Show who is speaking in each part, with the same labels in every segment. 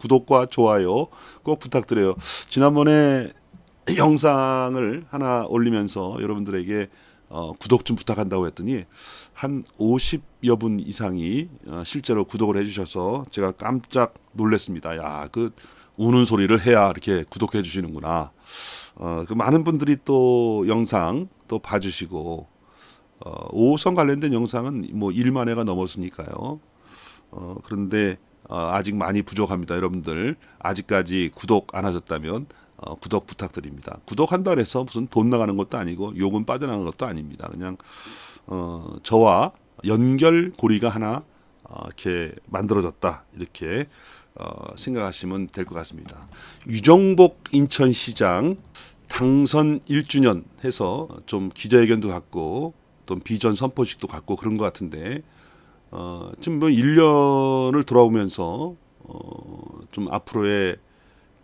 Speaker 1: 구독과 좋아요 꼭 부탁드려요. 지난번에 영상을 하나 올리면서 여러분들에게 구독 좀 부탁한다고 했더니 한 50여 분 이상이 실제로 구독을 해주셔서 제가 깜짝 놀랐습니다. 야, 그 우는 소리를 해야 이렇게 구독해 주시는구나. 그 많은 분들이 또 영상 또 봐주시고 5호선 관련된 영상은 뭐 1만 회가 넘었으니까요. 그런데 아직 많이 부족합니다. 여러분들 아직까지 구독 안 하셨다면 구독 부탁드립니다. 구독한다 해서 무슨 돈 나가는 것도 아니고 요금 빠져나가는 것도 아닙니다. 그냥 저와 연결고리가 하나 이렇게 만들어졌다 이렇게 생각하시면 될 것 같습니다. 유정복 인천시장 당선 1주년 해서 좀 기자회견도 갖고 또 비전 선포식도 갖고 그런 것 같은데 지금 뭐 1년을 돌아오면서 좀 앞으로의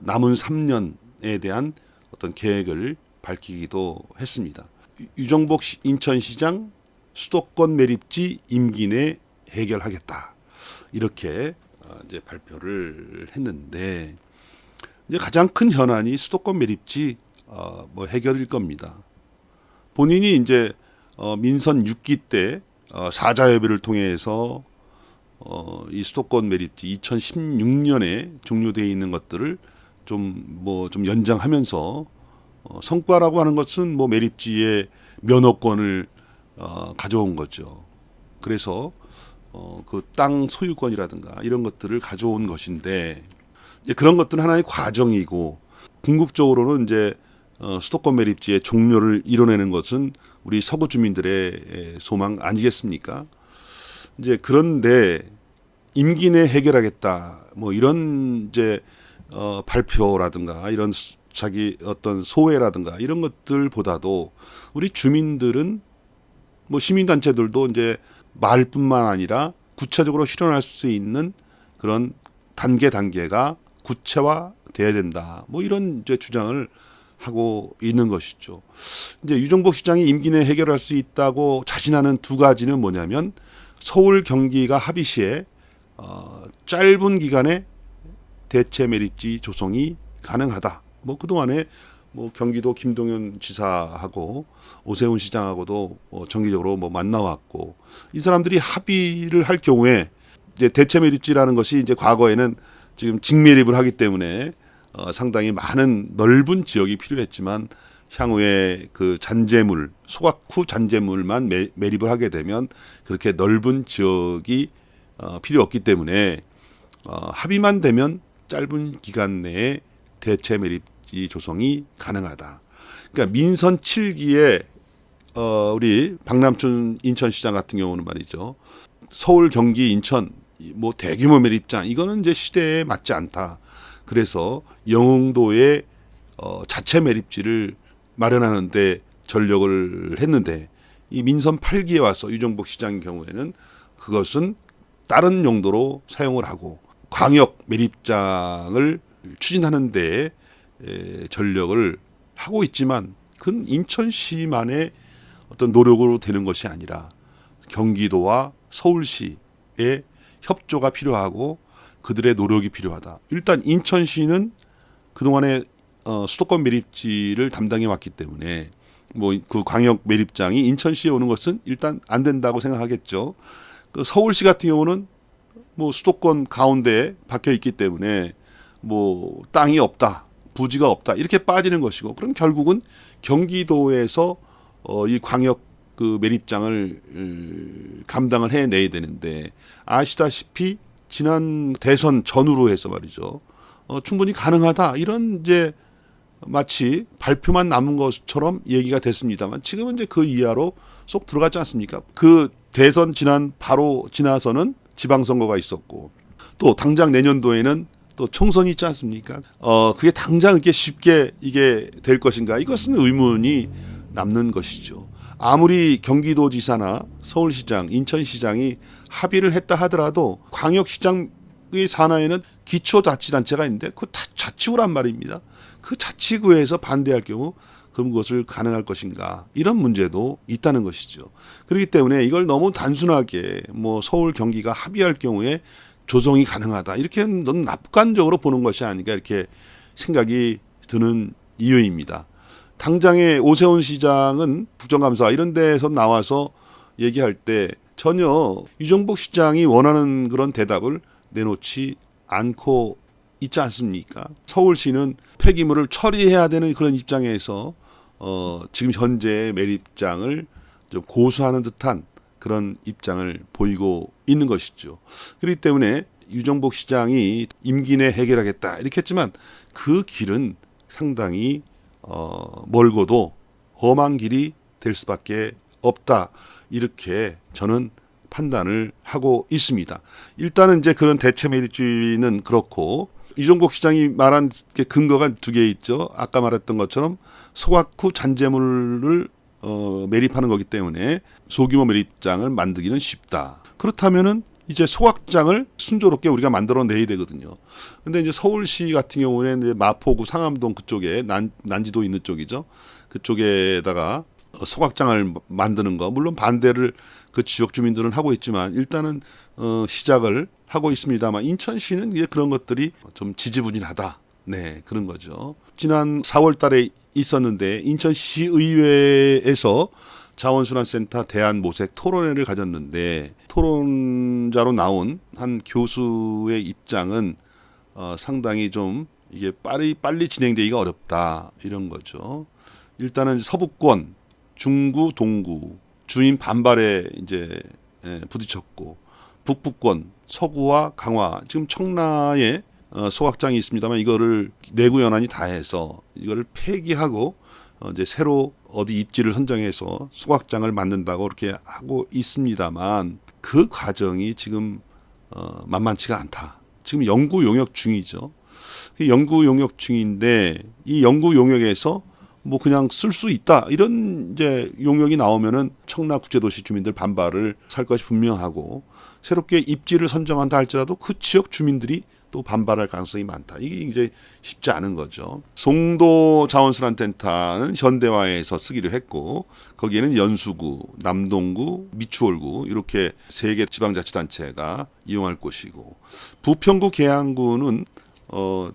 Speaker 1: 남은 3년에 대한 어떤 계획을 밝히기도 했습니다. 유정복 인천시장 수도권 매립지 임기 내 해결하겠다 이렇게 이제 발표를 했는데 이제 가장 큰 현안이 수도권 매립지 뭐 해결일 겁니다. 본인이 이제 민선 6기 때 사자협의를 통해서 이 수도권 매립지 2016년에 종료되어 있는 것들을 좀 연장하면서 성과라고 하는 것은 뭐 매립지의 면허권을 가져온 거죠. 그래서 그 땅 소유권이라든가 이런 것들을 가져온 것인데 이제 그런 것들은 하나의 과정이고 궁극적으로는 이제 수도권 매립지의 종료를 이뤄내는 것은 우리 서구 주민들의 소망 아니겠습니까? 이제 그런데 임기 내 해결하겠다 뭐 이런 이제 발표라든가 이런 자기 어떤 소회라든가 이런 것들보다도 우리 주민들은 뭐 시민단체들도 이제 말뿐만 아니라 구체적으로 실현할 수 있는 그런 단계가 구체화돼야 된다. 뭐 이런 이제 주장을 하고 있는 것이죠. 이제 유정복 시장이 임기 내 해결할 수 있다고 자신하는 두 가지는 뭐냐면 서울 경기가 합의 시에 짧은 기간에 대체 매립지 조성이 가능하다. 뭐 그동안에 뭐 경기도 김동연 지사하고 오세훈 시장하고도 정기적으로 뭐 만나왔고 이 사람들이 합의를 할 경우에 이제 대체 매립지라는 것이 이제 과거에는 지금 직매립을 하기 때문에 상당히 많은 넓은 지역이 필요했지만 향후에 그 잔재물 소각 후 잔재물만 매립을 하게 되면 그렇게 넓은 지역이 필요 없기 때문에 합의만 되면 짧은 기간 내에 대체 매립지 조성이 가능하다. 그러니까 민선 7기에 우리 박남춘 인천시장 같은 경우는 말이죠. 서울, 경기, 인천 뭐 대규모 매립장 이거는 이제 시대에 맞지 않다. 그래서 영흥도에 자체 매립지를 마련하는데 전력을 했는데 이 민선 8기에 와서 유정복 시장 경우에는 그것은 다른 용도로 사용을 하고 광역 매립장을 추진하는 데 전력을 하고 있지만 그건 인천시만의 어떤 노력으로 되는 것이 아니라 경기도와 서울시의 협조가 필요하고 그들의 노력이 필요하다. 일단 인천시는 그동안에 수도권 매립지를 담당해 왔기 때문에 뭐 그 광역 매립장이 인천시에 오는 것은 일단 안 된다고 생각하겠죠. 그 서울시 같은 경우는 뭐 수도권 가운데에 박혀 있기 때문에 뭐 땅이 없다, 부지가 없다 이렇게 빠지는 것이고 그럼 결국은 경기도에서 이 광역 그 매립장을 감당을 해내야 되는데 아시다시피 지난 대선 전후로 해서 말이죠. 충분히 가능하다 이런 이제 마치 발표만 남은 것처럼 얘기가 됐습니다만 지금은 이제 그 이하로 쏙 들어가지 않습니까? 그 대선 지난 바로 지나서는 지방선거가 있었고 또 당장 내년도에는 또 총선이 있지 않습니까? 그게 당장 이렇게 쉽게 이게 될 것인가? 이것은 의문이 남는 것이죠. 아무리 경기도지사나 서울시장, 인천시장이 합의를 했다 하더라도 광역시장의 산하에는 기초자치단체가 있는데 그 자치구란 말입니다. 그 자치구에서 반대할 경우 그럼 그것을 가능할 것인가 이런 문제도 있다는 것이죠. 그렇기 때문에 이걸 너무 단순하게 뭐 서울 경기가 합의할 경우에 조정이 가능하다. 이렇게 너무 낙관적으로 보는 것이 아닌가 이렇게 생각이 드는 이유입니다. 당장에 오세훈 시장은 국정감사 이런 데서 나와서 얘기할 때 전혀 유정복 시장이 원하는 그런 대답을 내놓지 않고 있지 않습니까? 서울시는 폐기물을 처리해야 되는 그런 입장에서 지금 현재의 매립장을 좀 고수하는 듯한 그런 입장을 보이고 있는 것이죠. 그렇기 때문에 유정복 시장이 임기 내 해결하겠다 이렇게 했지만 그 길은 상당히 멀고도 험한 길이 될 수밖에 없다. 이렇게 저는 판단을 하고 있습니다. 일단은 이제 그런 대체 매립주의는 그렇고 유정복 시장이 말한 게 근거가 두 개 있죠. 아까 말했던 것처럼 소각 후 잔재물을 매립하는 거기 때문에 소규모 매립장을 만들기는 쉽다. 그렇다면은 이제 소각장을 순조롭게 우리가 만들어내야 되거든요. 근데 이제 서울시 같은 경우에는 이제 마포구 상암동 그쪽에 난지도 있는 쪽이죠. 그쪽에다가 소각장을 만드는 거 물론 반대를 그 지역 주민들은 하고 있지만 일단은 시작을 하고 있습니다만 인천시는 이제 그런 것들이 좀 지지부진하다. 네, 그런 거죠. 지난 4월 달에 있었는데 인천시 의회에서 자원순환센터 대한모색 토론회를 가졌는데 토론자로 나온 한 교수의 입장은 상당히 좀 이게 빨리 진행되기가 어렵다 이런 거죠. 일단은 서부권, 중구, 동구 주민 반발에 이제 부딪혔고 북부권, 서구와 강화 지금 청라에 소각장이 있습니다만 이거를 내구 연한이 다 해서 이거를 폐기하고 이제 새로 어디 입지를 선정해서 소각장을 만든다고 이렇게 하고 있습니다만 그 과정이 지금 만만치가 않다. 지금 연구 용역 중이죠. 연구 용역 중인데 이 연구 용역에서 뭐 그냥 쓸 수 있다 이런 이제 용역이 나오면은 청라국제도시 주민들 반발을 살 것이 분명하고 새롭게 입지를 선정한다 할지라도 그 지역 주민들이 또 반발할 가능성이 많다. 이게 이제 쉽지 않은 거죠. 송도 자원순환센터는 현대화에서 쓰기로 했고 거기에는 연수구, 남동구, 미추홀구 이렇게 세 개 지방자치단체가 이용할 곳이고 부평구 계양구는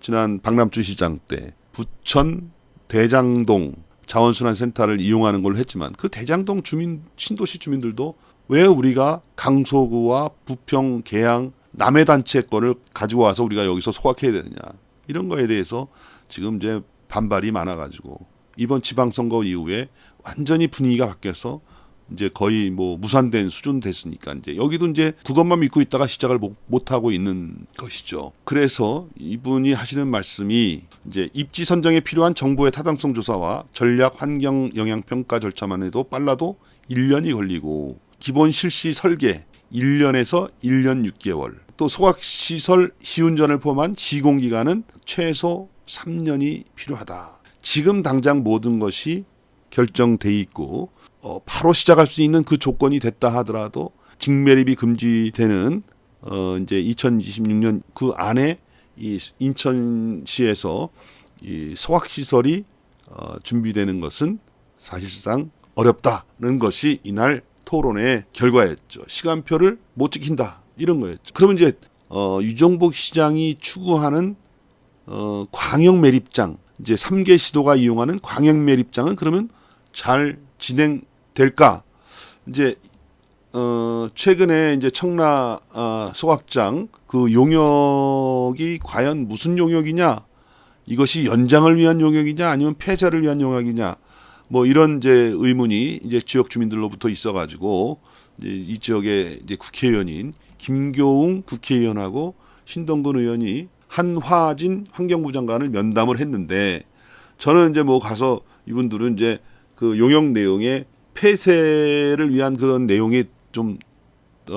Speaker 1: 지난 박남준 시장 때 부천 대장동 자원순환센터를 이용하는 걸로 했지만 그 대장동 주민 신도시 주민들도 왜 우리가 강서구와 부평 계양 남의 단체 거를 가지고 와서 우리가 여기서 소각해야 되느냐 이런 거에 대해서 지금 이제 반발이 많아가지고 이번 지방선거 이후에 완전히 분위기가 바뀌어서 이제 거의 뭐 무산된 수준 됐으니까 이제 여기도 이제 그것만 믿고 있다가 시작을 못 하고 있는 것이죠. 그래서 이분이 하시는 말씀이 이제 입지 선정에 필요한 정부의 타당성 조사와 전략 환경 영향 평가 절차만 해도 빨라도 1년이 걸리고 기본 실시 설계 1년에서 1년 6개월 또 소각시설 시운전을 포함한 시공기간은 최소 3년이 필요하다. 지금 당장 모든 것이 결정돼 있고 바로 시작할 수 있는 그 조건이 됐다 하더라도 직매립이 금지되는 이제 2026년 그 안에 이 인천시에서 이 소각시설이 준비되는 것은 사실상 어렵다는 것이 이날 토론의 결과였죠. 시간표를 못 지킨다 이런 거였죠. 그러면 이제 유정복 시장이 추구하는 광역 매립장 이제 3개 시도가 이용하는 광역 매립장은 그러면 잘 진행될까? 이제 최근에 이제 청라 소각장 그 용역이 과연 무슨 용역이냐? 이것이 연장을 위한 용역이냐 아니면 폐쇄를 위한 용역이냐? 뭐 이런 이제 의문이 이제 지역 주민들로부터 있어가지고 이제 이 지역의 이제 국회의원인 김교웅 국회의원하고 신동근 의원이 한화진 환경부 장관을 면담을 했는데 저는 이제 뭐 가서 이분들은 이제 그 용역 내용에 폐쇄를 위한 그런 내용이 좀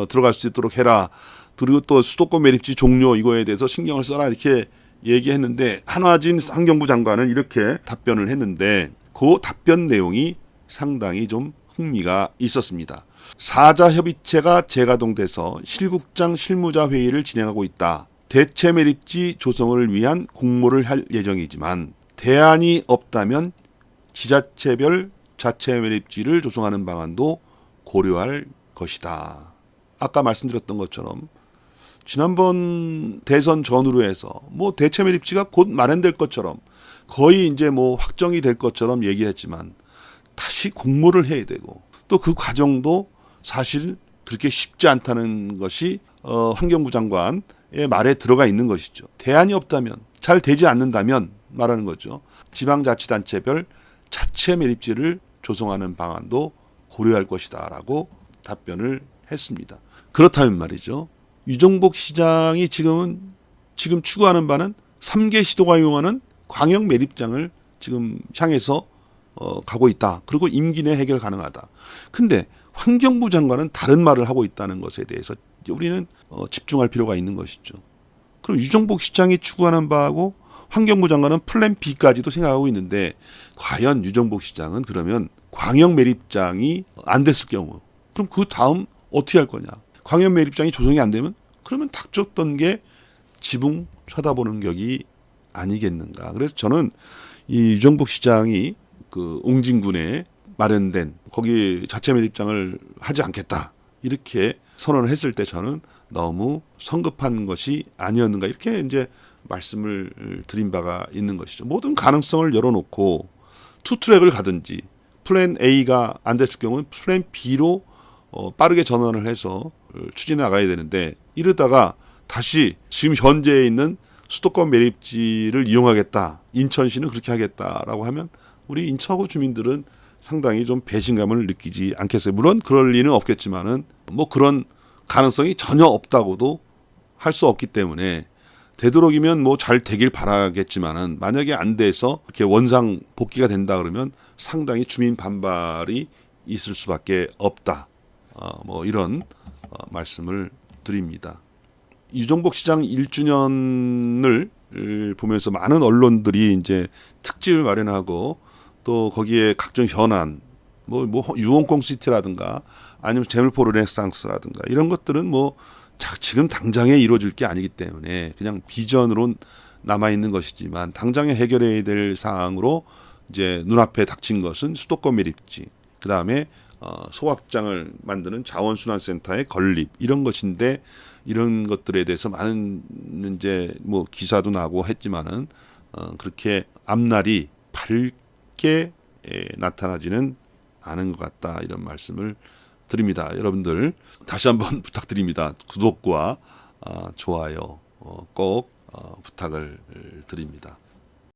Speaker 1: 들어갈 수 있도록 해라. 그리고 또 수도권 매립지 종료 이거에 대해서 신경을 써라 이렇게 얘기했는데 한화진 환경부 장관은 이렇게 답변을 했는데 그 답변 내용이 상당히 좀 흥미가 있었습니다. 사자 협의체가 재가동돼서 실국장 실무자 회의를 진행하고 있다. 대체 매립지 조성을 위한 공모를 할 예정이지만 대안이 없다면 지자체별 자체 매립지를 조성하는 방안도 고려할 것이다. 아까 말씀드렸던 것처럼 지난번 대선 전후로 해서 뭐 대체 매립지가 곧 마련될 것처럼 거의 이제 뭐 확정이 될 것처럼 얘기했지만 다시 공모를 해야 되고 또 그 과정도 사실 그렇게 쉽지 않다는 것이 환경부 장관의 말에 들어가 있는 것이죠. 대안이 없다면, 잘 되지 않는다면 말하는 거죠. 지방자치단체별 자체 매립지를 조성하는 방안도 고려할 것이다라고 답변을 했습니다. 그렇다면 말이죠. 유정복 시장이 지금 추구하는 바는 3개 시도가 이용하는 광역 매립장을 지금 향해서 가고 있다. 그리고 임기 내 해결 가능하다. 근데 환경부 장관은 다른 말을 하고 있다는 것에 대해서 우리는 집중할 필요가 있는 것이죠. 그럼 유정복 시장이 추구하는 바하고 환경부 장관은 플랜 B까지도 생각하고 있는데 과연 유정복 시장은 그러면 광역 매립장이 안 됐을 경우 그럼 그 다음 어떻게 할 거냐. 광역 매립장이 조성이 안 되면 그러면 닥쳤던 게 지붕 쳐다보는 격이 아니겠는가. 그래서 저는 이 유정복 시장이 그 옹진군에 마련된 거기 자체 매립장을 하지 않겠다 이렇게 선언을 했을 때 저는 너무 성급한 것이 아니었는가 이렇게 이제 말씀을 드린 바가 있는 것이죠. 모든 가능성을 열어놓고 투트랙을 가든지 플랜 A가 안 됐을 경우는 플랜 B로 빠르게 전환을 해서 추진해 나가야 되는데 이러다가 다시 지금 현재에 있는 수도권 매립지를 이용하겠다. 인천시는 그렇게 하겠다라고 하면 우리 인천하고 주민들은 상당히 좀 배신감을 느끼지 않겠어요. 물론 그럴 리는 없겠지만은 뭐 그런 가능성이 전혀 없다고도 할 수 없기 때문에 되도록이면 뭐 잘 되길 바라겠지만은 만약에 안 돼서 이렇게 원상 복귀가 된다 그러면 상당히 주민 반발이 있을 수밖에 없다. 뭐 이런 말씀을 드립니다. 유정복 시장 1주년을 보면서 많은 언론들이 이제 특집을 마련하고 또 거기에 각종 현안, 뭐 유홍콩 시티라든가 아니면 재물포 르네상스라든가 이런 것들은 뭐 지금 당장에 이루어질 게 아니기 때문에 그냥 비전으로 남아 있는 것이지만 당장에 해결해야 될 사항으로 이제 눈앞에 닥친 것은 수도권 매립지, 그 다음에 소확장을 만드는 자원순환센터의 건립 이런 것인데 이런 것들에 대해서 많은 이제 뭐 기사도 나고 했지만은 그렇게 앞날이 밝게 나타나지는 않은 것 같다 이런 말씀을 드립니다. 여러분들 다시 한번 부탁드립니다. 구독과 좋아요 꼭 부탁을 드립니다.